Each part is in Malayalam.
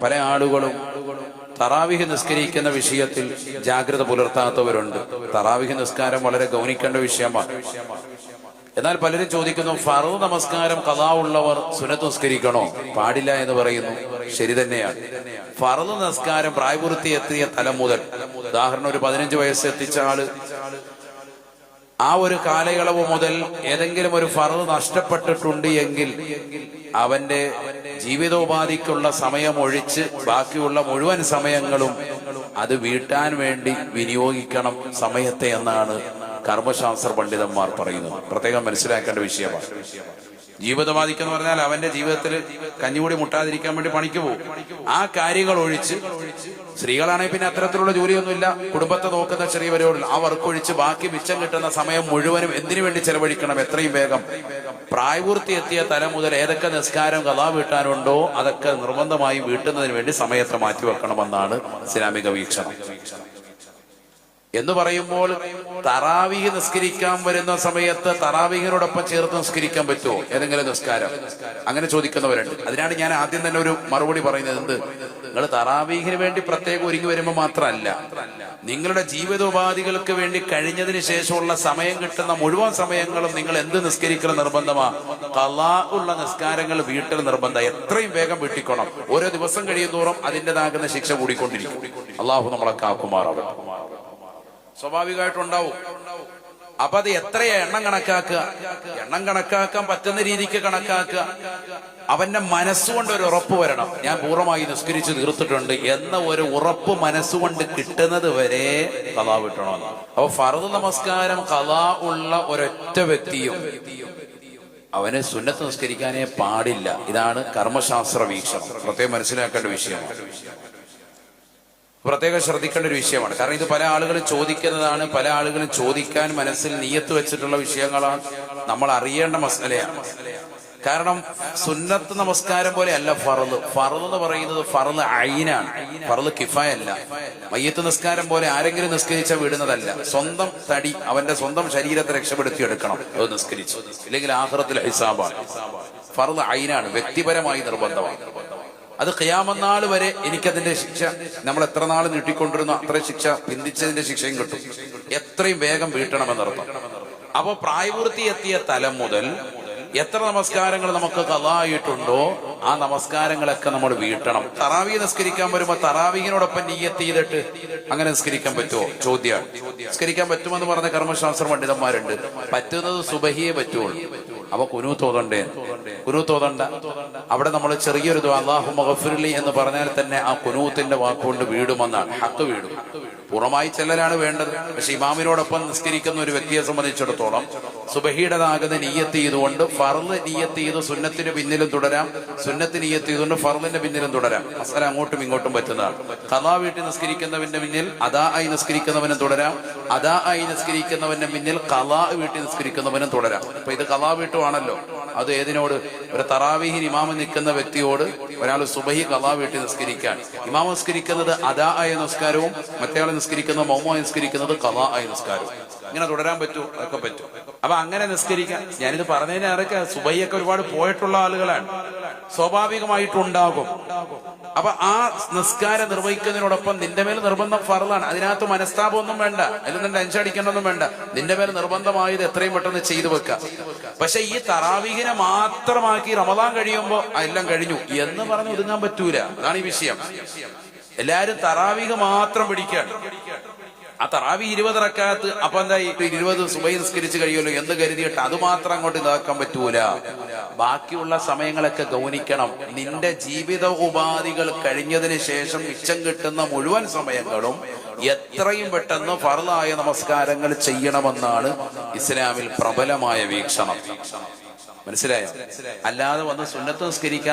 പല ആളുകളും തറാവിഹ് നിസ്കരിക്കുന്ന വിഷയത്തിൽ ജാഗ്രത പുലർത്താത്തവരുണ്ട്. തറാവിഹ് നിസ്കാരം വളരെ ഗൗനിക്കേണ്ട വിഷയമാണ്. എന്നാൽ പലരും ചോദിക്കുന്നു, ഫർദ് നമസ്കാരം ഖളാ ഉള്ളവർ സുന്നത്ത് നിസ്കരിക്കണോ? പാടില്ല എന്ന് പറയുന്നു. ശരി തന്നെയാണ്. ഫർദ് നിസ്കാരം പ്രായപൂർത്തി എത്തിയ തലം മുതൽ, ഉദാഹരണം ഒരു 15 വയസ്സ് എത്തിച്ച ആള്, ആ ഒരു കാലയളവ് മുതൽ ഏതെങ്കിലും ഒരു ഫർദ് നഷ്ടപ്പെട്ടിട്ടുണ്ട് എങ്കിൽ അവന്റെ ജീവിതോപാധിക്കുള്ള സമയം ഒഴിച്ച് ബാക്കിയുള്ള മുഴുവൻ സമയങ്ങളും അത് വീട്ടാൻ വേണ്ടി വിനിയോഗിക്കണം സമയത്തെ എന്നാണ് കർമ്മശാസ്ത്ര പണ്ഡിതന്മാർ പറയുന്നത്. പ്രത്യേകം മനസ്സിലാക്കേണ്ട വിഷയമാണ്. ജീവിതബാധിക്കുക എന്ന് പറഞ്ഞാൽ അവന്റെ ജീവിതത്തിൽ കഞ്ഞികൂടി മുട്ടാതിരിക്കാൻ വേണ്ടി പണിക്ക് പോകും. ആ കാര്യങ്ങൾ ഒഴിച്ച്, സ്ത്രീകളാണെങ്കിൽ പിന്നെ അത്തരത്തിലുള്ള ജോലിയൊന്നുമില്ല, കുടുംബത്തെ നോക്കുന്ന ചെറിയ പരിപാടികൾ, ആ വർക്കൊഴിച്ച് ബാക്കി മിച്ചം കിട്ടുന്ന സമയം മുഴുവനും എന്തിനു വേണ്ടി ചെലവഴിക്കണം? എത്രയും വേഗം പ്രായപൂർത്തി എത്തിയ തലം മുതൽ ഏതൊക്കെ നിസ്കാരം ഖളാ വീട്ടാനുണ്ടോ അതൊക്കെ നിർബന്ധമായി വീട്ടുന്നതിന് വേണ്ടി സമയത്ത് മാറ്റിവെക്കണമെന്നാണ് ഇസ്ലാമിക വീക്ഷണം. എന്ന് പറയുമ്പോൾ തറാവീഹ് നിസ്കരിക്കാൻ വരുന്ന സമയത്ത് തറാവീഹിനോടൊപ്പം ചേർത്ത് നിസ്കരിക്കാൻ പറ്റുമോ ഏതെങ്കിലും നിസ്കാരം? അങ്ങനെ ചോദിക്കുന്നവരുണ്ട്. അതിനാണ് ഞാൻ ആദ്യം തന്നെ ഒരു മറുപടി പറയുന്നത്. എന്ത്, നിങ്ങൾ തറാവീഹിന് വേണ്ടി പ്രത്യേകം ഒരുങ്ങി വരുമ്പോൾ മാത്രമല്ല, നിങ്ങളുടെ ജീവിതോപാധികൾക്ക് വേണ്ടി കഴിഞ്ഞതിന് ശേഷമുള്ള സമയം കിട്ടുന്ന മുഴുവൻ സമയങ്ങളും നിങ്ങൾ എന്ത് നിസ്കരിക്കണം നിർബന്ധമാ? ഖളാ ഉള്ള നിസ്കാരങ്ങൾ വീട്ടിൽ നിർബന്ധം. എത്രയും വേഗം വീട്ടിക്കണം. ഓരോ ദിവസം കഴിയുന്തോറും അതിൻ്റെതാകുന്ന ശിക്ഷ കൂടിക്കൊണ്ടിരിക്കും. അള്ളാഹു നമ്മളെ കാക്കുമാറാവട്ടെ. സ്വാഭാവികമായിട്ടുണ്ടാവും. അപ്പൊ അത് എത്രയാ എണ്ണം കണക്കാക്കുക? എണ്ണം കണക്കാക്കാൻ പറ്റുന്ന രീതിക്ക് കണക്കാക്കുക. അവന്റെ മനസ്സുകൊണ്ട് ഒരു ഉറപ്പ് വരണം, ഞാൻ പൂർണ്ണമായി നിസ്കരിച്ച് തീർത്തിട്ടുണ്ട് എന്ന ഒരു ഉറപ്പ് മനസ്സുകൊണ്ട് കിട്ടുന്നത് വരെ ഖളാ വിട്ടണമെന്ന്. അപ്പൊ ഫർദ് നമസ്കാരം ഖളാ ഉള്ള ഒരൊറ്റ വ്യക്തിയും അവന് സുന്നത്ത് നിസ്കരിക്കാനേ പാടില്ല. ഇതാണ് കർമ്മശാസ്ത്ര വീക്ഷണം. പ്രത്യേകം മനസ്സിലാക്കേണ്ട വിഷയമാണ്. പ്രത്യേകം ശ്രദ്ധിക്കേണ്ട ഒരു വിഷയമാണ്. കാരണം ഇത് പല ആളുകളും ചോദിക്കുന്നതാണ്, പല ആളുകളും ചോദിക്കാൻ മനസ്സിൽ നിയ്യത്ത് വെച്ചിട്ടുള്ള വിഷയങ്ങളാണ്. നമ്മൾ അറിയേണ്ട മസലയാണ്. കാരണം സുന്നത്ത് നമസ്കാരം പോലെ അല്ല ഫർദ്. ഫർദ് എന്ന് പറയുന്നത് ഫർദ് ഐനാണ്, ഫർദ് കിഫായല്ല. മയ്യത്ത് നിസ്കാരം പോലെ ആരെങ്കിലും നിസ്കരിച്ചാൽ വിടുന്നതല്ല. സ്വന്തം തടി, അവന്റെ സ്വന്തം ശരീരത്തെ രക്ഷപ്പെടുത്തി എടുക്കണം അത് നിസ്കരിച്ചു, ഇല്ലെങ്കിൽ ആഖിറത്തിൽ ഹിസാബാണ്. ഫർദ് ഐനാണ്, വ്യക്തിപരമായി നിർബന്ധമാണ്. അത് ഖിയാമത്ത് നാൾ വരെ എനിക്കതിന്റെ ശിക്ഷ, നമ്മൾ എത്ര നാൾ നീട്ടിക്കൊണ്ടിരുന്നോ അത്രയും ശിക്ഷ, പിന്തിച്ചതിന്റെ ശിക്ഷയും കിട്ടും. എത്രയും വേഗം വീട്ടണമെന്നർത്ഥം. അപ്പൊ പ്രായപൂർത്തി എത്തിയ തലം മുതൽ എത്ര നമസ്കാരങ്ങൾ നമുക്ക് ഖളാ ആയിട്ടുണ്ടോ ആ നമസ്കാരങ്ങളൊക്കെ നമ്മൾ വീട്ടണം. തറാവീഹ് നിസ്കരിക്കാൻ വരുമ്പോ തറാവീഹിനോടൊപ്പം നിയ്യത്ത് ചെയ്തിട്ട് അങ്ങനെ നിസ്കരിക്കാൻ പറ്റുമോ? ചോദ്യമാണ്. നിസ്കരിക്കാൻ പറ്റുമെന്ന് പറഞ്ഞ കർമ്മശാസ്ത്ര പണ്ഡിതന്മാരുണ്ട്. പറ്റുന്നത് സുബഹിയെ പറ്റുള്ളൂ. അപ്പൊ കുനൂത്ത് ഓതണ്ടേ? കുനൂത്ത് ഓതണ്ട. അവിടെ നമ്മൾ ചെറിയൊരു ദുആ അല്ലാഹുമ്മ ഗഫിർലി എന്ന് പറഞ്ഞാൽ തന്നെ ആ കുനൂത്തിന്റെ വാക്കുകൊണ്ട് വീടുമെന്നാണ്. ഹക്ക് വീടും. പൂർണ്ണമായി ചെല്ലലാണ് വേണ്ടത്. പക്ഷെ ഇമാമിനോടൊപ്പം നിസ്കരിക്കുന്ന ഒരു വ്യക്തിയെ സംബന്ധിച്ചിടത്തോളം സുബഹിയുടേതാകുന്ന നിയ്യത്ത് ചെയ്തുകൊണ്ട് ഫർദ് നിയ്യത്ത് ചെയ്ത് സുന്നത്തിന് പിന്നിലും തുടരാം, സുന്നത്ത് നിയ്യത്ത് ചെയ്തുകൊണ്ട് ഫർദിന്റെ പിന്നിലും തുടരാം. മസല അങ്ങോട്ടും ഇങ്ങോട്ടും പറ്റുന്നതാണ്. ഖളാ വീട്ടിൽ നിസ്കരിക്കുന്നവന്റെ പിന്നിൽ അദാ ആയി നിസ്കരിക്കുന്നവനും തുടരാം, അദാ ആയി നിസ്കരിക്കുന്നവന്റെ പിന്നിൽ ഖളാ വീട്ടിൽ നിസ്കരിക്കുന്നവനും തുടരാം. അപ്പൊ ഇത് ഖളാ വീട്ടുവാണല്ലോ. അത് ഏതിനോട്? ഒരു തറാവീഹിന് ഇമാമ് നിൽക്കുന്ന വ്യക്തിയോട് ഒരാൾ സുബഹി ഖളാ വീട്ടിൽ നിസ്കരിക്കാൻ, ഇമാമ് നിസ്കരിക്കുന്നത് അദാ ആയ നിസ്കാരവും മറ്റേയാൾ നിസ്കരിക്കുന്നത് മൗമൂമായി നിസ്കരിക്കുന്നത് ഖളാ ആയ നിസ്കാരവും. ഇങ്ങനെ തുടരാൻ പറ്റൂ? അതൊക്കെ പറ്റും. അപ്പൊ അങ്ങനെ നിസ്കരിക്കാൻ, ഞാനിത് പറഞ്ഞതിന് ആരൊക്കെ സുബഹിയൊക്കെ ഒരുപാട് പോയിട്ടുള്ള ആളുകളാണ്, സ്വാഭാവികമായിട്ടുണ്ടാകും. അപ്പൊ ആ നിസ്കാരം നിർവഹിക്കുന്നതിനോടൊപ്പം നിന്റെ മേൽ നിർബന്ധം ഫർളാണ്. അതിനകത്ത് മനസ്താപമൊന്നും വേണ്ട, അതിൽ ടെൻഷൻ അടിക്കണമെന്നും വേണ്ട. നിന്റെ മേൽ നിർബന്ധമായത് എത്രയും പെട്ടെന്ന് ചെയ്തു വെക്കാം. പക്ഷെ ഈ തറാവീഹിനെ മാത്രമാക്കി റമദാൻ കഴിയുമ്പോ എല്ലാം കഴിഞ്ഞു എന്ന് പറഞ്ഞ് ഒതുങ്ങാൻ പറ്റൂല. അതാണ് ഈ വിഷയം. എല്ലാരും തറാവീഹ് മാത്രം പിടിക്കാണ്. ആ തറാവീഹ് 20 റക്അത്ത്, അപ്പൊ എന്തായി 20 സുബഹി നിസ്കരിച്ച് കഴിയുമല്ലോ എന്ന് കരുതിയിട്ട് അത് മാത്രം അങ്ങോട്ട് ഇതാക്കാൻ പറ്റൂല. ബാക്കിയുള്ള സമയങ്ങളൊക്കെ ഗൗനിക്കണം. നിന്റെ ജീവിത ഉപാധികൾ കഴിഞ്ഞതിന് ശേഷം മിച്ചം കിട്ടുന്ന മുഴുവൻ സമയങ്ങളും എത്രയും പെട്ടെന്ന് ഫർളായ നമസ്കാരങ്ങൾ ചെയ്യണമെന്നാണ് ഇസ്ലാമിൽ പ്രബലമായ വീക്ഷണം. മനസ്സിലായോ? അല്ലാതെ വന്ന് സുന്നത്ത്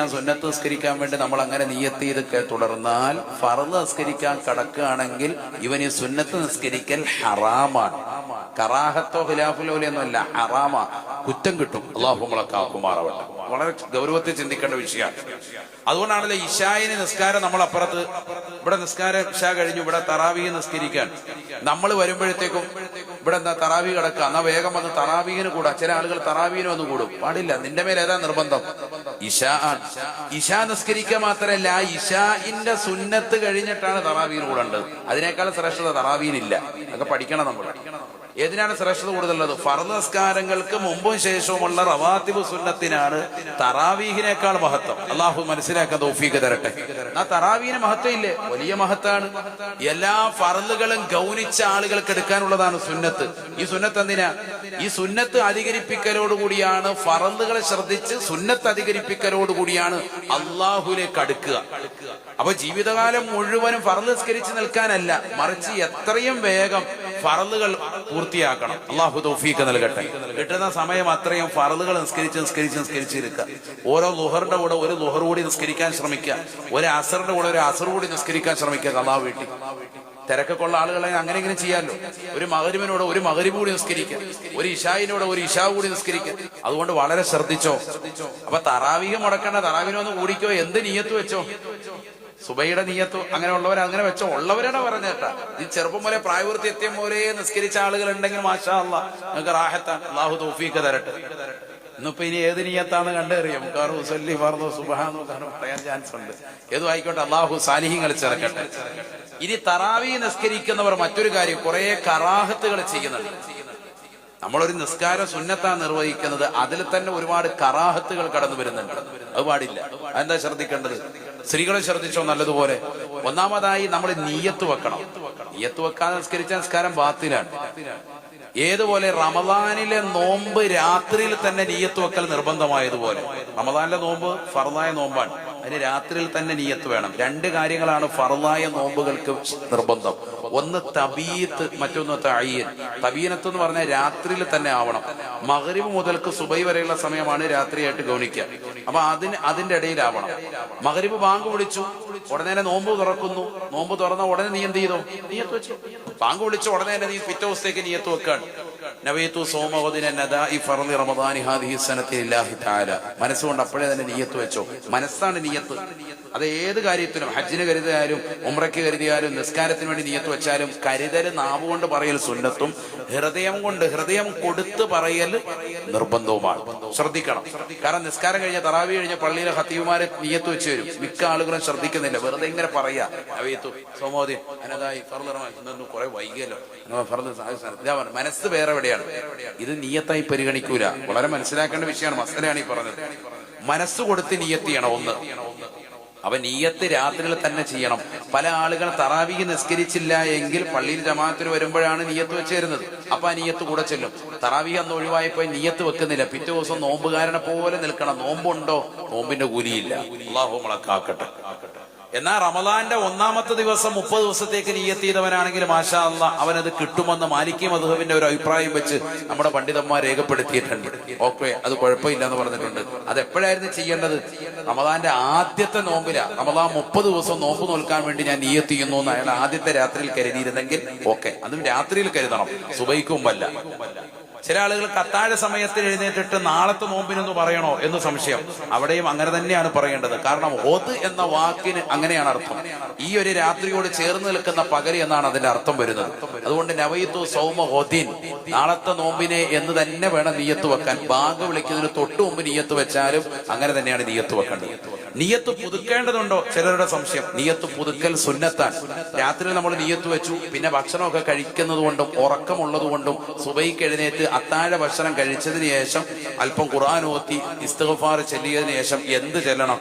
നിസ്കരിക്കാൻ വേണ്ടി നമ്മൾ അങ്ങനെ നിയ്യത്ത് ചെയ്തൊക്കെ തുടർന്നാൽ ഫർള് നിസ്കരിക്കാൻ കടക്കുകയാണെങ്കിൽ ഇവൻ ഈ സുന്നത്ത് നിസ്കരിക്കൽ ഹറാമാണ്. കറാഹത്തോ ഖിലാഫുലോ ഒന്നുമല്ല, ഹറാമാ, കുറ്റം കിട്ടും. അല്ലാഹു നമ്മളെ കാക്കുമാറാവട്ടെ. വളരെ ഗൗരവത്തിൽ ചിന്തിക്കേണ്ട വിഷയമാണ്. അതുകൊണ്ടാണല്ലോ ഇശായിന് നിസ്കാരം നമ്മൾ അപ്പുറത്ത്, ഇവിടെ നിസ്കാരം ഇശാ കഴിഞ്ഞു, ഇവിടെ തറാവീഹ് നിസ്കരിക്കാൻ നമ്മൾ വരുമ്പോഴത്തേക്കും ഇവിടെ എന്താ തറാവീഹ് കിടക്കുക, എന്നാ വേഗം വന്ന് തറാവീഹിന് കൂടാ. ചില ആളുകൾ തറാവീഹിന് വന്ന് കൂടും. പാടില്ല. നിന്റെ മേൽ ഏതാ നിർബന്ധം? ഇശാ ആണ്. ഇശാ നിസ്കരിക്കുക മാത്രമല്ല, ഇശാഇന്റെ സുന്നത്ത് കഴിഞ്ഞിട്ടാണ് തറാവീന് കൂടേണ്ടത്. അതിനേക്കാൾ ശ്രേഷ്ഠത തറാവീനില്ല. അതൊക്കെ പഠിക്കണം നമ്മൾ. ഏതിനാണ് ശ്രേഷ്ഠത കൂടുതലുള്ളത്? ഫർദ് നിസ്കാരങ്ങൾക്ക് മുമ്പും ശേഷവുമുള്ള റവാത്തിബ് സുന്നത്തിനാണ് തറാവീഹിനേക്കാൾ മഹത്വം. അള്ളാഹു മനസ്സിലാക്കാൻ തൗഫീഖ് തരട്ടെ. ആ തറാവീന് മഹത്വം ഇല്ലേ? വലിയ മഹത്താണ്. എല്ലാ ഫർളുകളും ഗൗനിച്ച ആളുകൾക്ക് എടുക്കാനുള്ളതാണ് സുന്നത്ത്. ഈ സുന്നത്ത് എന്തിനാ? ഈ സുന്നത്ത് അധികരിപ്പിക്കലോടുകൂടിയാണ്, ഫർളുകളെ ശ്രദ്ധിച്ച് സുന്നത്ത് അധികരിപ്പിക്കലോടുകൂടിയാണ് അള്ളാഹുലേക്ക് അടുക്കുക. അപ്പൊ ജീവിതകാലം മുഴുവനും ഫർള് നിസ്കരിച്ച് നിൽക്കാനല്ല, മറിച്ച് എത്രയും വേഗം ഫർളുകൾ പൂർത്തിയാക്കണം. അള്ളാഹു തൗഫീഖ് നൽകട്ടെ. കിട്ടുന്ന സമയം അത്രയും ഫർളുകൾ നിസ്കരിച്ചിരിക്കുക. ഓരോ ളുഹറിന്റെ കൂടെ ഒരു ളുഹർ കൂടി നിസ്കരിക്കാൻ ശ്രമിക്കുക. ഒരു അസറിന്റെ കൂടെ ഒരു അസർ കൂടി നിസ്കരിക്കാൻ ശ്രമിക്കുക. അള്ളാഹു വീട്ടിൽ തിരക്കൊക്കെ ഉള്ള ആളുകളെ അങ്ങനെ ഇങ്ങനെ ചെയ്യാമല്ലോ. ഒരു മഗ്‌രിബിനോട് ഒരു മഗ്‌രിബ് കൂടി നിസ്കരിക്കുക, ഒരു ഇശായിനോട് ഒരു ഇശാ കൂടി നിസ്കരിക്കുക. അതുകൊണ്ട് വളരെ ശ്രദ്ധിച്ചോ. അപ്പൊ തറാവീഹ് മുടക്കണ്ട, തറാവീനൊന്ന് കൂടിക്കോ. എന്ത് നിയ്യത്ത് വെച്ചോ, സുബൈയുടെ നിയ്യത്ത് അങ്ങനെ ഉള്ളവർ അങ്ങനെ വെച്ചോ. ഉള്ളവരാണ് പറഞ്ഞേട്ടാ. ഈ ചെറുപ്പം പോലെ പ്രായപൂർത്തി എത്തിയ പോലെ നിസ്കരിച്ച ആളുകൾ ഉണ്ടെങ്കിൽ മാഷാ അല്ലാഹ്, നിങ്ങൾക്ക് റാഹത്താ. അല്ലാഹു തൗഫീഖ് തരട്ടെ. ഇന്നിപ്പോ ഇനി ഏത് നിയ്യത്താന്ന് കണ്ടറിയാം. സുബ്ഹാനഹു പറയാൻ ചാൻസ് ഉണ്ട്. ഏതും ആയിക്കോട്ടെ, അല്ലാഹു സാലിഹീങ്ങൾ ചേർക്കട്ടെ. ഇനി തറാവീഹ് നിസ്കരിക്കുന്നവർ മറ്റൊരു കാര്യം, കുറെ കറാഹത്തുകൾ ചെയ്യുന്നുണ്ട്. നമ്മളൊരു നിസ്കാരം സുന്നത്താ നിർവഹിക്കുന്നത്, അതിൽ തന്നെ ഒരുപാട് കറാഹത്തുകൾ കടന്നു വരുന്നുണ്ട്. അത് പാടില്ല. അതെന്താ ശ്രദ്ധിക്കേണ്ടത്? സ്ത്രീകളെ ശ്രദ്ധിച്ചോ നല്ലതുപോലെ. ഒന്നാമതായി നമ്മൾ നിയ്യത്ത് വെക്കണം. നിയ്യത്ത് വെക്കാതെ നിസ്കരിച്ച നിസ്കാരം ബാത്തിലാണ്. ഏതുപോലെ റമദാനിലെ നോമ്പ് രാത്രിയിൽ തന്നെ നിയ്യത്ത് വെക്കൽ നിർബന്ധമായതുപോലെ, റമദാനിലെ നോമ്പ് ഫർദായ നോമ്പാണ്, അതിന് രാത്രിയിൽ തന്നെ നിയ്യത്ത് വേണം. രണ്ട് കാര്യങ്ങളാണ് ഫർദായ നോമ്പുകൾക്ക് നിർബന്ധം. ഒന്ന് തബീത്ത്, മറ്റൊന്ന് തഅയ്യിൻ. തബീനത്ത് എന്ന് പറഞ്ഞാൽ രാത്രിയിൽ തന്നെ ആവണം. മഗ്‌രിബ് മുതൽക്ക് സുബൈ വരെയുള്ള സമയമാണ് രാത്രിയായിട്ട് ഗൗനിക്കുക. അപ്പൊ അതിന്റെ ഇടയിലാവണം. മഗ്‌രിബ് ബാങ്ക് വിളിച്ചു, ഉടനെ നോമ്പ് തുറക്കുന്നു. നോമ്പ് തുറന്ന ഉടനെ നീ എന്ത് ചെയ്തു? നിയ്യത്ത് വെച്ചു. ബാങ്ക് വിളിച്ച ഉടനെ തന്നെ നീ പിറ്റേ ദിവസത്തേക്ക് നിയ്യത്ത് വെക്കാണ്. നവൈതു സൗമഗദിന നദാഇ ഫർളി റമദാനി ഹാദിഹി സനതി ലില്ലാഹി തആല. മനസ്സുകൊണ്ട് അപ്പോഴേ തന്നെ നിയ്യത്ത് വെച്ചോ. മനസ്സാണ് നിയ്യത്ത്. അത് ഏത് കാര്യത്തിനും, ഹജ്ജിന് കരുതിയാലും ഉംറയ്ക്ക് കരുതിയാലും നിസ്കാരത്തിന് വേണ്ടി നിയ്യത്ത് വെച്ചാലും, കരുതൽ നാവുകൊണ്ട് പറയൽ സുന്നത്തും ഹൃദയം കൊടുത്ത് പറയൽ നിർബന്ധവുമാണ്. ശ്രദ്ധിക്കണം. കാരണം നിസ്കാരം കഴിഞ്ഞ തറാവീഹ് കഴിഞ്ഞ പള്ളിയിലെ ഖതീബുമാരെ നിയ്യത്ത് വെച്ച് വരും. മിക്ക ആളുകളും ശ്രദ്ധിക്കുന്നില്ല, വെറുതെ ഇങ്ങനെ പറയാ. നവൈതു സൗമഗദിന നദാഇ ഫർളി റമദാനി കുറെ വൈകിയല്ലോ, മനസ്സ് വേറെ എവിടെയാണ്. ഇത് നിയ്യത്തായി പരിഗണിക്കൂല. വളരെ മനസ്സിലാക്കേണ്ട വിഷയമാണ്. മസലയാണ് ഈ പറഞ്ഞത്. മനസ്സ് കൊടുത്ത് നിയ്യത്ത് ചെയ്യണം. ഒന്ന്, അവൻ നിയ്യത്ത് രാത്രിയിൽ തന്നെ ചെയ്യണം. പല ആളുകൾ തറാവീഹ് നിസ്കരിച്ചില്ല എങ്കിൽ പള്ളിയിൽ ജമാഅത്തിന് വരുമ്പോഴാണ് നിയ്യത്ത് വെച്ച് തരുന്നത്. അപ്പൊ ആ നിയ്യത്ത് കൂടെ ചെല്ലും. തറാവീഹ് അന്ന് ഒഴിവായപ്പോ നിയ്യത്ത് വെക്കുന്നില്ല. പിറ്റേ ദിവസം നോമ്പുകാരനെ പോലെ നിൽക്കണം. നോമ്പുണ്ടോ? നോമ്പിന്റെ കൂലിയില്ല. അല്ലാഹു നമ്മളെ കാക്കട്ടെ. എന്നാൽ റമദാന്റെ ഒന്നാമത്തെ ദിവസം 30 ദിവസത്തേക്ക് നിയ്യത്ത് ചെയ്തവനാണെങ്കിൽ മാഷാ അല്ലാഹ് അവനത് കിട്ടുമെന്ന് മാലിക്കി മദ്ഹബിന്റെ ഒരു അഭിപ്രായം വെച്ച് നമ്മുടെ പണ്ഡിതന്മാർ രേഖപ്പെടുത്തിയിട്ടുണ്ട്. ഓക്കെ, അത് കുഴപ്പമില്ല എന്ന് പറഞ്ഞിട്ടുണ്ട്. അത് എപ്പോഴായിരുന്നു ചെയ്യേണ്ടത്? റമദാന്റെ ആദ്യത്തെ നോമ്പില. റമദാൻ 30 ദിവസം നോമ്പ് നോൽക്കാൻ വേണ്ടി ഞാൻ നിയ്യത്ത് ചെയ്യുന്നു എന്ന് അയാൾ ആദ്യത്തെ രാത്രിയിൽ കരുതിയിരുന്നെങ്കിൽ ഓക്കെ, അതും രാത്രിയിൽ കരുതണം, സുബഹിക്ക് മുമ്പല്ല. ചില ആളുകൾ അത്താഴ സമയത്ത് എഴുന്നേറ്റിട്ട് നാളത്തെ നോമ്പിനെന്ന് പറയണോ എന്ന് സംശയം. അവിടെയും അങ്ങനെ തന്നെയാണ് പറയേണ്ടത്. കാരണം ഹോദ് എന്ന വാക്കിന് അങ്ങനെയാണ് അർത്ഥം. ഈ ഒരു രാത്രിയോട് ചേർന്ന് നിൽക്കുന്ന പകൽ എന്നാണ് അതിന്റെ അർത്ഥം വരുന്നത്. അതുകൊണ്ട് നവൈതു സൗമ ഹോദീൻ, നാളത്തെ നോമ്പിനെ എന്ന് തന്നെ വേണം നിയ്യത്ത് വെക്കാൻ. ബാങ്ക് വിളിക്കുന്നതിന് തൊട്ട് മുമ്പ് നിയ്യത്ത് വെച്ചാലും അങ്ങനെ തന്നെയാണ് നിയ്യത്ത് വെക്കേണ്ടത്. നിയ്യത്ത് പുതുക്കേണ്ടതുണ്ടോ? ചിലരുടെ സംശയം. നിയ്യത്ത് പുതുക്കൽ സുന്നത്താണ്. രാത്രി നമ്മൾ നിയ്യത്ത് വെച്ചു, പിന്നെ ഭക്ഷണമൊക്കെ കഴിക്കുന്നത് കൊണ്ടും ഉറക്കമുള്ളത് കൊണ്ടും സുബഹിക്ക് എഴുന്നേറ്റ് അത്താഴ ഭക്ഷണം കഴിച്ചതിന് ശേഷം അല്പം ഖുർആൻ ഓതി ഇസ്തിഗ്ഫാർ ചൊല്ലിയതിനു ശേഷം എന്ത് ചെല്ലണം?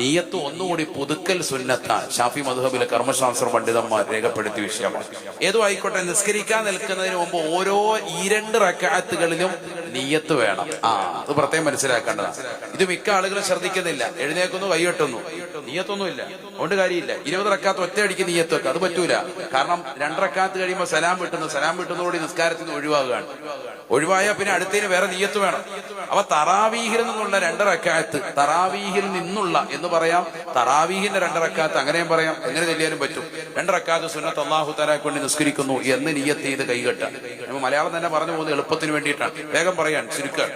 നിയ്യത്ത് ഒന്നുകൂടി പുതുക്കൽ സുന്നത്താണ്. ഷാഫി മദ്ഹബിലെ കർമ്മശാസ്ത്ര പണ്ഡിതന്മാർ രേഖപ്പെടുത്തിയ വിഷയമാണ്. ഏതോ ആയിക്കോട്ടെ, നിസ്കരിക്കാൻ നിൽക്കുന്നതിന് മുമ്പ് ഓരോ 2 റക്അത്തുകളിലും നിയ്യത്ത് വേണം. അത് പ്രത്യേകം മനസ്സിലാക്കേണ്ടതാണ്. ഇത് മിക്ക ആളുകളും ശ്രദ്ധിക്കുന്നില്ല. എഴുന്നേക്കുന്നു, കൈകെട്ടുന്നു, നിയ്യത്തൊന്നുമില്ല. അതുകൊണ്ട് കാര്യമില്ല. 20 റക്അത്ത് ഒറ്റയടിക്ക് നിയ്യത്ത് വെക്കുക, അത് പറ്റൂല. കാരണം 2 റക്അത്ത് കഴിയുമ്പോൾ സലാം വിട്ടുന്നതോടെ നിസ്കാരത്തിൽ നിന്ന് ഒഴിവാകുകയാണ്. ഒഴിവായ പിന്നെ അടുത്തതിന് വേറെ നിയ്യത്ത് വേണം. അപ്പൊ തറാവീഹിൽ നിന്നുള്ള 2 റക്അത്ത്, തറാവീഹിൽ നിന്നുള്ള എന്ന് പറയാം, തറാവീഹിന്റെ 2 റക്അത്ത് അങ്ങനെയും പറയാം. എങ്ങനെ ചെല്ലിയാലും പറ്റും. 2 റക്അത്ത് സുന്നത്ത് അല്ലാഹു തആലയ്ക്ക് വേണ്ടി നിസ്കരിക്കുന്നു എന്ന് നിയ്യത്ത് ചെയ്ത് കൈകെട്ട. മലയാളം തന്നെ പറഞ്ഞു പോകുന്നത് എളുപ്പത്തിന് വേണ്ടിയിട്ടാണ്. വേഗം പറയാൻ ചുരുക്കം.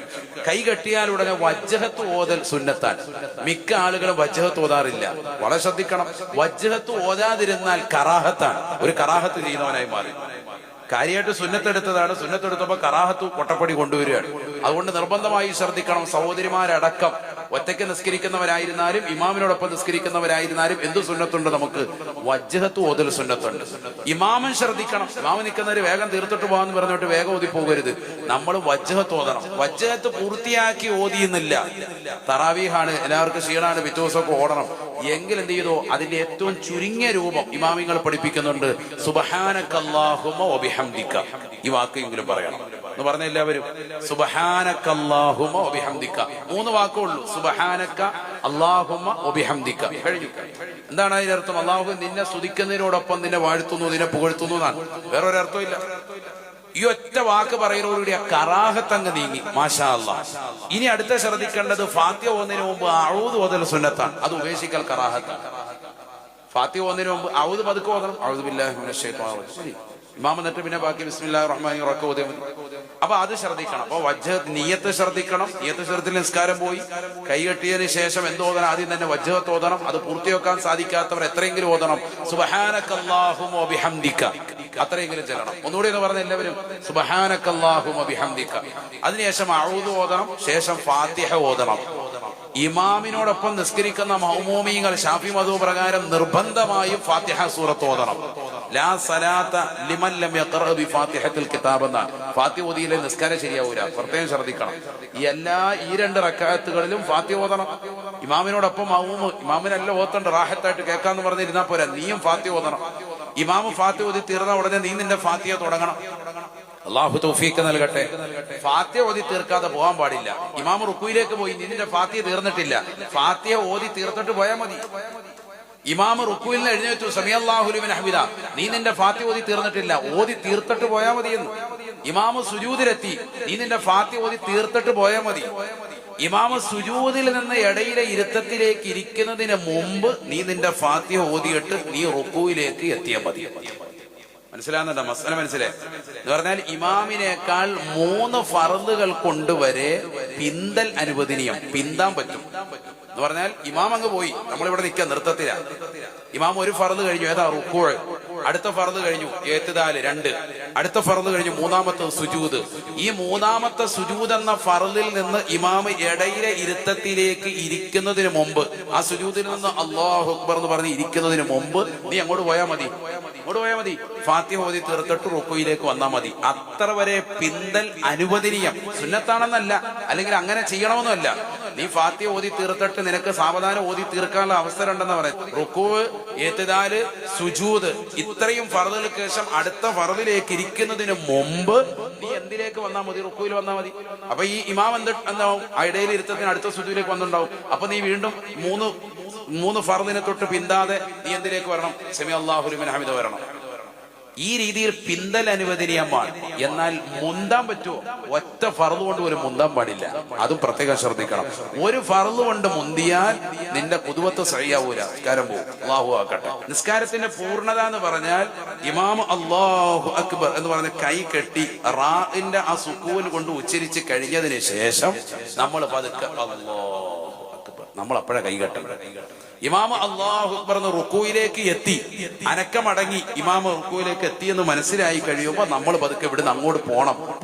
കൈകെട്ടിയാൽ ഉടനെ വജ്ഹത്ത് ഓതൽ സുന്നത്താണ്. മിക്ക ആളുകളും വജ്ഹത്ത് ഓതാറില്ല. വളരെ ശ്രദ്ധിക്കണം. വജ്ഹത്ത് ഓതാതിരുന്നാൽ കറാഹത്താണ്. ഒരു കറാഹത്ത് ചെയ്യുന്നവനായി മാറി. കാര്യമായിട്ട് സുന്നത്തെടുത്തതാണ്. സുന്നത്തെടുത്തപ്പോ കറാഹത്ത് പൊട്ടപ്പടി കൊണ്ടുവരികയാണ്. അതുകൊണ്ട് നിർബന്ധമായി ശ്രദ്ധിക്കണം. സഹോദരിമാരടക്കം ഒറ്റയ്ക്ക് നിസ്കരിക്കുന്നവരായിരുന്നാലും ഇമാമിനോടൊപ്പം നിസ്കരിക്കുന്നവരായിരുന്നാലും എന്ത് സുന്നത്തുണ്ട്? നമുക്ക് വജ്ഹത്ത് ഓതൽ സുന്നത്തുണ്ട്. ഇമാമൻ ശ്രദ്ധിക്കണം. ഇമാമൻ നിൽക്കുന്നവര് വേഗം തീർത്തിട്ട് പോകാന്ന് പറഞ്ഞിട്ട് വേഗം ഓതി പോകരുത്. നമ്മൾ വജ്ഹത്ത് ഓതണം. വജ്ഹത്ത് പൂർത്തിയാക്കി ഓതിയെന്നില്ല. തറാവീഹാണ്, എല്ലാവർക്കും ക്ഷീണാണ്, പിറ്റേ ദിവസമൊക്കെ ഓടണം എങ്കിൽ എന്ത് ചെയ്തോ അതിന്റെ ഏറ്റവും ചുരുങ്ങിയ രൂപം ഇമാമിങ്ങൾ പഠിപ്പിക്കുന്നുണ്ട്. സുബ്ഹാനക്കല്ലാഹുമ്മ വബിഹംദിക, ഈ വാക്കെങ്കിലും പറയണം എന്ന് പറഞ്ഞ എല്ലാവരും. സുബ്ഹാനക്കല്ലാഹുമ്മ വബിഹംദിക, 3 വാക്കേ ഉള്ളൂ. സുബ്ഹാനക അല്ലാഹുമ്മ വബിഹംദിക കഴിഞ്ഞു. എന്താണ് അതിന്റെ അർത്ഥം? അല്ലാഹു നിന്നെ സ്തുതിക്കുന്നതിനോടൊപ്പം നിന്നെ വാഴ്ത്തുന്നു, നിന്നെ പുകഴ്ത്തുന്നു എന്നാണ്. വേറൊരർത്ഥം ഇല്ല. ഈ ഒറ്റ വാക്ക് പറയുന്നതോടുകൂടി ആ കറാഹത്ത് അങ്ങ് നീങ്ങി. മാഷാ അല്ലാഹ്. ഇനി അടുത്ത ശ്രദ്ധിക്കേണ്ടത് ഫാത്തിഹ ഓതുന്നതിന് മുമ്പ് അഊദ് ഓതൽ സുന്നത്താണ്. അത് ഉപേക്ഷിക്കൽ കറാഹത്താണ്. ഫാത്തിഹ ഓതുന്നതിന് മുമ്പ് ഔദ് പതുക്കെ ഓതണം. ഔദു ബില്ലാഹി മിനശ് ശൈത്വാനിർ റജീം. ഇമാം എന്നിട്ട് പിന്നെ ബാക്കി ബിസ്മില്ലാഹിർ റഹ്മാനിർ റഹീം ഓതിയാൽ മതി. അപ്പൊ അത് ശ്രദ്ധിക്കണം. അപ്പൊ വജ്ഹത്ത് നിയ്യത്ത് ശ്രദ്ധിക്കണം. നിയ്യത്ത് ശ്രദ്ധത്തിൽ നിസ്കാരം പോയി കൈ കെട്ടിയതിന് ശേഷം എന്ത് ഓതണം? ആദ്യം തന്നെ വജ്ഹത്ത് ഓതണം. അത് പൂർത്തിയാക്കാൻ സാധിക്കാത്തവർ എത്രയെങ്കിലും ഓതണം. സുബ്ഹാനക്കല്ലാഹുമ്മ വബിഹംദിക, അത്രയെങ്കിലും ചെല്ലണം. ഒന്നുകൂടി എന്ന് പറഞ്ഞ എല്ലാവരും സുബ്ഹാനക്കല്ലാഹുമ്മ വബിഹംദിക. അതിനുശേഷം അഊദ് ഓതണം. ശേഷം ഫാത്തിഹ ഓതണം. ഇമാമിനോടൊപ്പം നിസ്കരിക്കുന്ന മഅ്മൂമീങ്ങൾ ശാഫി മദ്ഹബ് പ്രകാരം നിർബന്ധമായും ഫാത്തിഹ സൂറത്ത് ഓതണം. ലാ സലാത്ത ലിമൻ ലം യഖറഅ ബിഫാത്തിഹത്തിൽ കിതാബ് എന്നാണ്. ഫാത്തിഹ ഓതിയിലെ നിസ്കാരം ശരിയാവൂല. പ്രത്യേകം ശ്രദ്ധിക്കണം. ഈ 2 റക്അത്തുകളിലും ഫാത്തിഹ ഓതണം. ഇമാമിനോടൊപ്പം ഇമാമിനല്ല ഓതണ്ട, റാഹത്തായിട്ട് കേൾക്കാന്ന് പറഞ്ഞിരുന്നാ പോരാ, നീയും ഫാത്തിഹ ഓതണം. ഇമാമ് ഫാത്തിഹ ഓതി തീർന്ന ഉടനെ നീ നിന്റെ ഫാത്തിഹ തുടങ്ങണം. അല്ലാഹു തൗഫീഖ് നൽകട്ടെ. ഫാത്തിഹ ഓതി തീർക്കാതെ പോകാൻ പാടില്ല. ഇമാം റുക്കൂയിലേക്ക് പോയി, നിന്റെ ഫാത്തിഹ തീർന്നിട്ടില്ല, ഫാത്തിഹ ഓതി തീർത്തിട്ട് പോയാൽ മതി. ഇമാം റുക്കൂയിൽ നിന്ന് എഴുന്നേറ്റു, സമിഅല്ലാഹു ലിമൻ ഹമിദ, നീ നിന്റെ ഫാത്തിഹ ഓതി തീർന്നിട്ടില്ല, ഓതി തീർത്തിട്ട് പോയാൽ മതി എന്ന്. ഇമാം സുജൂദിലെത്തി, നീ നിന്റെ ഫാത്തിഹ ഓതി തീർത്തിട്ട് പോയാൽ മതി. ഇമാം സുജൂദിൽ നിന്ന് ഇടയിലെ ഇരുത്തത്തിലേക്ക് ഇരിക്കുന്നതിന് മുമ്പ് നീ നിന്റെ ഫാത്തിഹ ഓതിയിട്ട് നീ റുക്കൂയിലേക്ക് എത്തിയാൽ മതി. മനസ്സിലാകുന്നുണ്ടോ? മസല മനസ്സിലായി എന്ന് പറഞ്ഞാൽ ഇമാമിനേക്കാൾ 3 ഫർളുകൾ കൊണ്ടുവരെ പിന്തൽ അനുവദനീയം. പിന്താൻ പറ്റും എന്ന് പറഞ്ഞാൽ ഇമാം അങ്ങ് പോയി, നമ്മളിവിടെ നിൽക്കാൻ നൃത്തത്തില. ഇമാം ഒരു ഫർള് കഴിഞ്ഞു, ഏതാ? റുക്കൂഅ്. അടുത്ത ഫർള് കഴിഞ്ഞു, ഇഅ്തിദാല് 2. അടുത്ത ഫർള് കഴിഞ്ഞു, 3ാമത്തെ സുജൂദ്. ഈ 3ാമത്തെ സുജൂദ് എന്ന ഫർളിൽ നിന്ന് ഇമാം ഇടയിലെ ഇരുത്തത്തിലേക്ക് ഇരിക്കുന്നതിന് മുമ്പ്, ആ സുജൂദിൽ നിന്ന് അല്ലാഹു അക്ബർ എന്ന് പറഞ്ഞ് ഇരിക്കുന്നതിന് മുമ്പ് നീ അങ്ങോട്ട് പോയാൽ മതി. അങ്ങോട്ട് പോയാൽ മതി. ഫാത്തിഹ ഓതി തീർത്തിട്ട് റുക്കൂയിലേക്ക് വന്നാൽ മതി. അത്ര വരെ പിന്തൽ അനുവദനീയം. സുന്നത്താണെന്നല്ല, അല്ലെങ്കിൽ അങ്ങനെ ചെയ്യണമെന്നല്ല. നീ ഫാത്തിഹ ഓതി തീർത്തിട്ട് നിനക്ക് സാവധാനം ഓതി തീർക്കാനുള്ള അവസരം ഉണ്ടെന്ന് പറയും. റുക്കൂഅ്, ഇഅ്തിദാല്, സുജൂദ്, ഇത്രയും ഫർളുകൾക്ക് ശേഷം അടുത്ത ഫർളിലേക്ക് ഇരിക്കുന്നതിന് മുമ്പ് നീ എന്തിലേക്ക് വന്നാൽ മതി? റുക്കൂയിൽ വന്നാൽ മതി. അപ്പൊ ഈ ഇമാം എന്താവും? ഇടയിൽ ഇരുത്തത്തിന് അടുത്ത സുജൂദിലേക്ക് വന്നിട്ടുണ്ടാവും. അപ്പൊ നീ വീണ്ടും 3 ഫർളിനെ തൊട്ട് പിന്താതെ നീ എന്തിലേക്ക് വരണം? സമിഅല്ലാഹു ലിമൻ ഹമിദ വരണം. ഈ രീതിയിൽ പിന്തൽ അനുവദനീയമാണ്. എന്നാൽ മുന്താൻ പറ്റുമോ? ഒറ്റ ഫർള് കൊണ്ട് ഒരു മുന്താൻ പാടില്ല. അതും പ്രത്യേകം ശ്രദ്ധിക്കണം. ഒരു ഫർള് കൊണ്ട് മുന്തിയാൽ നിന്റെ ഖുദ്വത്ത് സഹിയാവൂല, നിസ്കാരം പോകും. അല്ലാഹു ആക്കട്ടെ. നിസ്കാരത്തിന്റെ പൂർണ്ണത എന്ന് പറഞ്ഞാൽ ഇമാം അല്ലാഹു അക്ബർ എന്ന് പറഞ്ഞ കൈ കെട്ടി റാഇന്റെ ആ സുക്കൂൻ കൊണ്ട് ഉച്ചരിച്ച് കഴിഞ്ഞതിന് ശേഷം നമ്മൾ പതുക്കെ അല്ലാഹു അക്ബർ, നമ്മൾ അപ്പോഴേ കൈ കെട്ടണം. ഇമാം അല്ലാഹു അക്ബർ എന്ന് റുക്കൂയിലേക്ക് എത്തി, അനക്കമടങ്ങി ഇമാം റുക്കൂയിലേക്ക് എത്തിയെന്ന് മനസ്സിലായി കഴിയുമ്പോൾ നമ്മൾ പതുക്കെ ഇവിടുന്ന് അങ്ങോട്ട്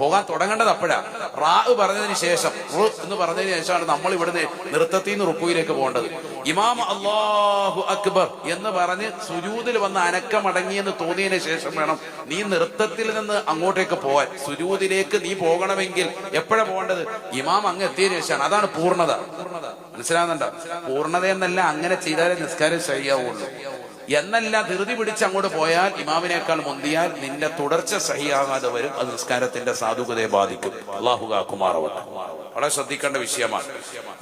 പോകാൻ തുടങ്ങേണ്ടത് അപ്പോഴാ. റാ പറഞ്ഞതിന് ശേഷം, റു എന്ന് പറഞ്ഞതിന് ശേഷമാണ് നമ്മൾ ഇവിടുന്ന് നൃത്തത്തിൽ നിന്ന് റുക്കൂയിലേക്ക് പോകേണ്ടത്. ഇമാം അല്ലാഹു അക്ബർ എന്ന് പറഞ്ഞ് സുജൂദിൽ വന്ന് അനക്കമടങ്ങിയെന്ന് തോന്നിയതിന് ശേഷം വേണം നീ നൃത്തത്തിൽ നിന്ന് അങ്ങോട്ടേക്ക് പോകാൻ. സുജൂദിലേക്ക് നീ പോകണമെങ്കിൽ എപ്പോഴാണ് പോകേണ്ടത്? ഇമാം അങ്ങ് എത്തിയതിനു ശേഷമാണ്. അതാണ് പൂർണ്ണത. മനസ്സിലാകുന്നുണ്ടോ? പൂർണ്ണത എന്നല്ല, അങ്ങനെ ചെയ്താലേ നിസ്കാരം ശരിയാവുള്ളൂ എന്നല്ല. ധൃതി പിടിച്ച് അങ്ങോട്ട് പോയാൽ ഇമാമിനേക്കാൾ മുന്തിയാൽ നിന്റെ തുടർച്ച സഹിയാകാതെ വരും. അത് നിസ്കാരത്തിന്റെ സാധുകതയെ ബാധിക്കും. അല്ലാഹു കാക്കുമാറാവട്ടെ. വളരെ ശ്രദ്ധിക്കേണ്ട വിഷയമാണ്.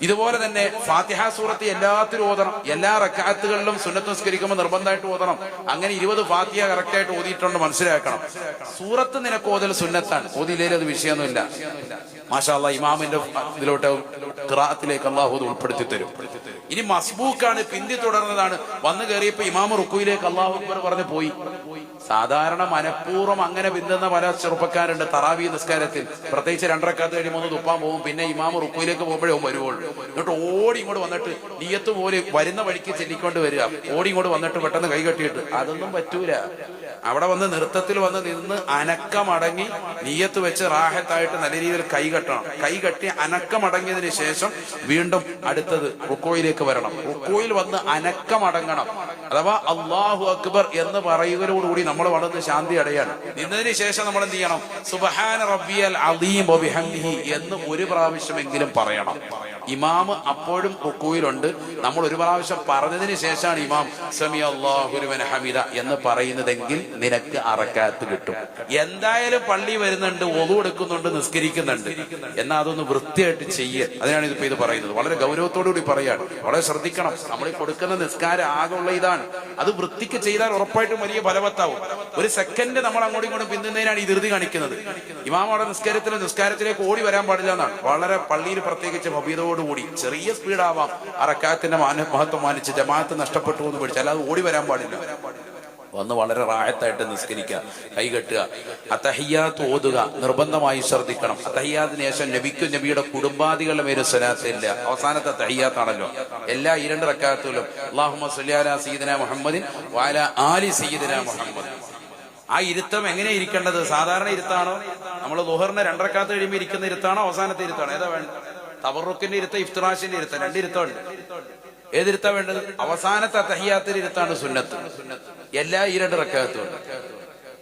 ഇതുപോലെ തന്നെ ഫാത്തിഹ സൂറത്ത് എല്ലാത്തിലും ഓതണം. എല്ലാ റക്അത്തുകളിലും സുന്നത്ത് നിസ്കരിക്കുമ്പോൾ നിർബന്ധമായിട്ട് ഓതണം. അങ്ങനെ 20 ഫാത്തിഹ കറക്റ്റായിട്ട് ഓതിയിട്ടുണ്ട്, മനസ്സിലാക്കണം. സൂറത്ത് നിനക്ക് ഓതൽ സുന്നത്താണ്, ഓതിയില്ലേ അത് വിഷയമൊന്നുമില്ല. മാഷാ അല്ലാഹ്, ഇമാമിന്റെ ഇതിലോട്ട് ഖിറാഅത്തിലേക്ക് അല്ലാഹു ഉൾപ്പെടുത്തി തരും. ഇനി മസ്ബൂക്കാണ്, പിന്തി തുടർന്നതാണ്. വന്നു കയറിയപ്പോ ഇമാം റുക്കുയിലേക്ക് അല്ലാഹു അക്ബർ പറഞ്ഞു പോയി. സാധാരണ മനഃപൂർവ്വം അങ്ങനെ പിന്തുന്ന പല ചെറുപ്പക്കാരുണ്ട് തറാവി നിസ്കാരത്തിൽ, പ്രത്യേകിച്ച് 2 റക്അത്ത് കഴിയുമ്പോൾ തുപ്പാൻ പോകും, പിന്നെ ഇമാം റുക്കുയിലേക്ക് പോകുമ്പോഴേ വരുവുള്ളൂ. എന്നിട്ട് ഓടി ഇങ്ങോട്ട് വന്നിട്ട് നിയ്യത്ത് പോലെ വരുന്ന വഴിക്ക് ചെല്ലിക്കൊണ്ട് വരിക, ഓടി ഇങ്ങോട്ട് വന്നിട്ട് പെട്ടെന്ന് കൈ കെട്ടിയിട്ട്. അതൊന്നും പറ്റൂല. അവിടെ വന്ന് നൃത്തത്തിൽ വന്ന് നിന്ന് അനക്കമടങ്ങി നിയ്യത്ത് വെച്ച് റാഹത്തായിട്ട് നല്ല രീതിയിൽ കൈ കെട്ടണം. കൈ കെട്ടി അനക്കമടങ്ങിയതിന് ശേഷം വീണ്ടും അടുത്തത് റുക്കോയിലേക്ക് വരണം. റുക്കോയിൽ വന്ന് അനക്കമടങ്ങണം. അഥവാ അല്ലാഹു അക്ബർ എന്ന് പറയുന്നതോടുകൂടി നമ്മൾ വളർന്ന് ശാന്തി അടയാണ്. നിന്നതിന് ശേഷം നമ്മൾ എന്ത് ചെയ്യണം? സുബ്ഹാന റബ്ബിയൽ അദീം വബിഹംദിഹി എന്ന് 1 പ്രാവശ്യമെങ്കിലും പറയണം. ഇമാം അപ്പോഴും റുക്കോയിലുണ്ട്. നമ്മൾ 1 പ്രാവശ്യം പറഞ്ഞതിന് ശേഷമാണ് ഇമാം സമി അല്ലാഹു ലിമൻ ഹമിദ എന്ന് പറയുന്നതെങ്കിൽ നിനക്ക് അറക്കാത്ത് കിട്ടും. എന്തായാലും പള്ളി വരുന്നുണ്ട്, ഒളു എടുക്കുന്നുണ്ട്, നിസ്കരിക്കുന്നുണ്ട്, എന്നാൽ അതൊന്ന് വൃത്തിയായിട്ട് ചെയ്യൽ. അതിനാണ് ഇതിപ്പോ ഇത് പറയുന്നത്. വളരെ ഗൗരവത്തോടുകൂടി പറയാണ്. വളരെ ശ്രദ്ധിക്കണം. നമ്മൾ കൊടുക്കുന്ന നിസ്കാരം ആകെയുള്ള ഇതാണ്. അത് വൃത്തിക്ക് ചെയ്താൽ ഉറപ്പായിട്ടും വലിയ ഫലവത്താവും. 1 സെക്കൻഡ് നമ്മൾ അങ്ങോട്ടും ഇങ്ങോട്ടും പിന്തുന്നതിനാണ് ഈ ധൃതി കാണിക്കുന്നത്. ഇമാമയുടെ നിസ്കാരത്തിലേക്ക് ഓടി വരാൻ പാടില്ല എന്നാണ്. വളരെ പള്ളിയിൽ പ്രത്യേകിച്ച് ഭവ്യതയോടുകൂടി ചെറിയ സ്പീഡാവാം, അറക്കാത്തിന്റെ മഹത്വം മാനിച്ച് ജമാഅത്ത് നഷ്ടപ്പെട്ടു എന്ന് പഠിച്ചാൽ അത് ഓടി വരാൻ പാടില്ല. വന്ന് വളരെ റാഹത്തായിട്ട് നിസ്കരിക്കുക, കൈകെട്ടുക, അത്തഹിയ്യാത്ത് ഓതുക, നിർബന്ധമായി ശ്രദ്ധിക്കണം. അത്തഹിയ്യാത്തിന് ശേഷം നബിക്കും നബിയുടെ കുടുംബാദികളുടെ മേലും സ്വലാത്ത് ഇല്ല. അവസാനത്തെ തഹിയ്യാത്താണല്ലോ. എല്ലാ 2 റക്അത്തുകളും അല്ലാഹുമ്മ സ്വല്ലി അലാ സയ്യിദിനാ മുഹമ്മദിൻ വഅലാ ആലി സയ്യിദിനാ മുഹമ്മദ്. ആ ഇരുത്തം എങ്ങനെ ഇരിക്കേണ്ടത്? സാധാരണ ഇരുത്താണോ? നമ്മൾ ളുഹറിന് 2 റക്അത്ത് കഴിയുമ്പോൾ ഇരിക്കുന്ന ഇരുത്താണോ അവസാനത്തെ ഇരുത്താണോ? ഏതാ വേണ്ടത്? തബറുക്കിന്റെ ഇരുത്ത, ഇഫ്തിറാഷിന്റെ ഇരുത്ത, 2 ഇരുത്തമുണ്ട്. ഏതിരുത്താ വേണ്ടത്? അവസാനത്തെ തഹിയ്യാത്തിൽ ഇരുത്താണ് സുന്നത്ത്. എല്ലാ 2 റക്അത്തും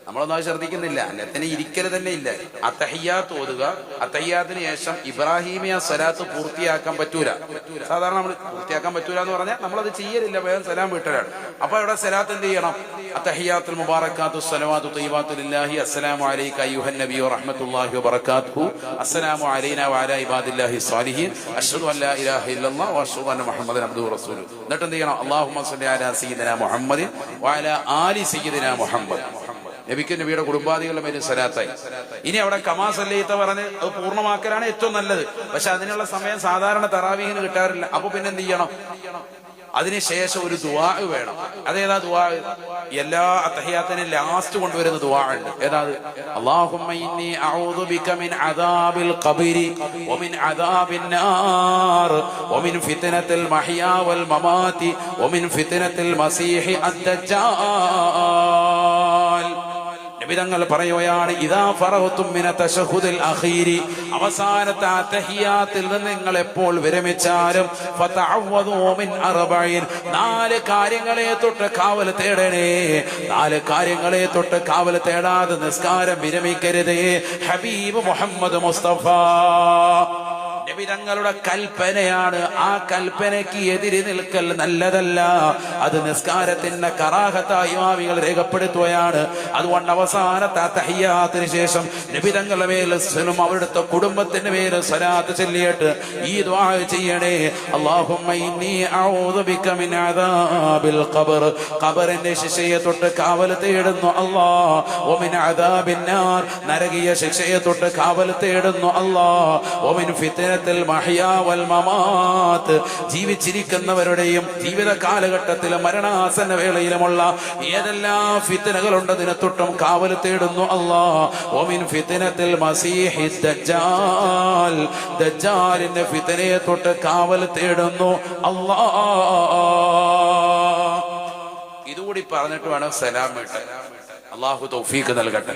നമ്മളൊന്നും അത് ശ്രദ്ധിക്കുന്നില്ല. അല്ലത്തിന് ഇരിക്കല് തന്നെ ഇല്ല. അത്തഹിയ്യാത്ത് ഓതുക. അത്തഹിയ്യാത്തിന് ശേഷം ഇബ്രാഹിമിയ സ്വലാത്ത് പൂർത്തിയാക്കാൻ പറ്റൂല. സാധാരണ നമ്മൾ പൂർത്തിയാക്കാൻ പറ്റൂല എന്ന് പറഞ്ഞാൽ നമ്മളത് ചെയ്യലില്ല, വേഗം സലാം വീട്ടലാണ്. അപ്പൊ ഇവിടെ സലാത്ത് എന്ത് ചെയ്യണം? അത്തഹിയ്യാത്തുൽ മുബാറകാത്തു സ്വലവാത്തു തയ്യിബാത്തു ലില്ലാഹി അസ്സലാമു അലൈക അയ്യുഹൻ നബി വറഹ്മത്തുള്ളാഹി വബറകാതുഹു അസ്സലാമു അലൈനാ വഅലാ ഇബാദില്ലാഹി സ്വാലിഹീൻ അശ്ഹദു അൻ ലാ ഇലാഹ ഇല്ലല്ലാഹ് വഅശ്ഹദു അന്ന മുഹമ്മദൻ അബ്ദുഹു റസൂലുഹു. എന്നിട്ട് എന്ത് ചെയ്യണം? അല്ലാഹുമ്മ സ്വല്ലി അലാ സയ്യിദിനാ മുഹമ്മദിൻ വഅലാ ആലി സയ്യിദിനാ മുഹമ്മദ്. നബിക്ക് നബിയുടെ കുടുംബാദികളുടെ മേലും സലാത്തായി. ഇനി അവിടെ കമാ സല്ലൈത പറഞ്ഞ് അത് പൂർണ്ണമാക്കലാണ് ഏറ്റവും നല്ലത്. പക്ഷെ അതിനുള്ള സമയം സാധാരണ തറാവീഹിന് കിട്ടാറില്ല. അപ്പൊ പിന്നെ എന്ത് ചെയ്യണം? അതിനുശേഷം ഒരു ദുആ വേണം. അതേതാ ദുആ? എല്ലാ അത്തഹിയ്യാത്തിനും ലാസ്റ്റ് കൊണ്ടുവരുന്ന ദുആ ഉണ്ട്. ഏതാ? അല്ലാഹുമ്മ ഇന്നി അഊദു ബിക മിൻ അദാബിൽ ഖബരി വമിൻ അദാബിൻ നാർ വമിൻ ഫിത്നത്തിൽ മഹ്യാ വൽ മമാതി വമിൻ ഫിത്നത്തിൽ മസീഹി അദ്ദജ്ജാൽ. നബിതങ്ങൾ പറയുകയാണ്, ഇദാ ഫറഹ്തും മിന തശഹുദിൽ അഖീരി, അവസാനത്തെ തഹിയ്യാത്തിൽ നിന്ന് നിങ്ങൾ എപ്പോൾ വിരമിച്ചാലും ഫതഅവ്വദൂ മിൻ അർബഈൻ, 4 കാര്യങ്ങളെ തൊട്ട് കാവൽ തേടണേ. 4 കാര്യങ്ങളെ തൊട്ട് കാവൽ തേടാതെ നിസ്കാരം വിരമിക്കരുതേ. ഹബീബ് മുഹമ്മദ് മുസ്തഫ നബിതങ്ങളുടെ കൽപ്പനയാണ്. ആ കൽപ്പനയ്ക്ക് എതിരി നിൽക്കൽ നല്ലതല്ല. അത് നിസ്കാരത്തിന്റെ കറാഹത്തായി ഇമാമികൾ രേഖപ്പെടുത്തുകയാണ്. അതുകൊണ്ട് അവസാനത്തെ തഹിയ്യാത്തിന് ശേഷം നബിതങ്ങളുടെ മേൽ അവരുടെ കുടുംബത്തിന്റെ മേൽ സ്വലാത്ത് ചൊല്ലിയിട്ട് ഈ ദുആ ചെയ്യണേ. അല്ലാഹുമ്മ ഇന്നി അഊദു ബിക മിൻ അദാബിൽ ഖബർ, ഖബറിന്റെ ശിക്ഷയെ തൊട്ട് കാവൽ തേടുന്നു അല്ലാഹ്. വമിൻ അദാബിൻ നാർ, നരകീയ ശിക്ഷയെ തൊട്ട് കാവൽ തേടുന്നു അല്ലാഹ്. വമിൻ ഫിത്ന മഹ്യാ വൽ മമാത്, ജീവിച്ചിരിക്കുന്നവരുടെയും ജീവിത കാലഘട്ടത്തിലും മരണാസന്ന വേളയിലുമുള്ള ഏതെല്ലാം ഫിത്നകളുണ്ട് അതിനെ തൊട്ടും കാവൽ തേടുന്നു അല്ലാഹ്. വമിൻ ഫിത്നത്തിൽ മസീഹി ദജ്ജാൽ, ദജ്ജാലിന്റെ ഫിത്നയെ തൊട്ട് കാവൽ തേടുന്നു അല്ലാഹ്. ഇതുകൂടി പറഞ്ഞിട്ട് വേണം സലാം വീട്ടാൻ. അല്ലാഹു തൗഫീഖ് നൽകട്ടെ.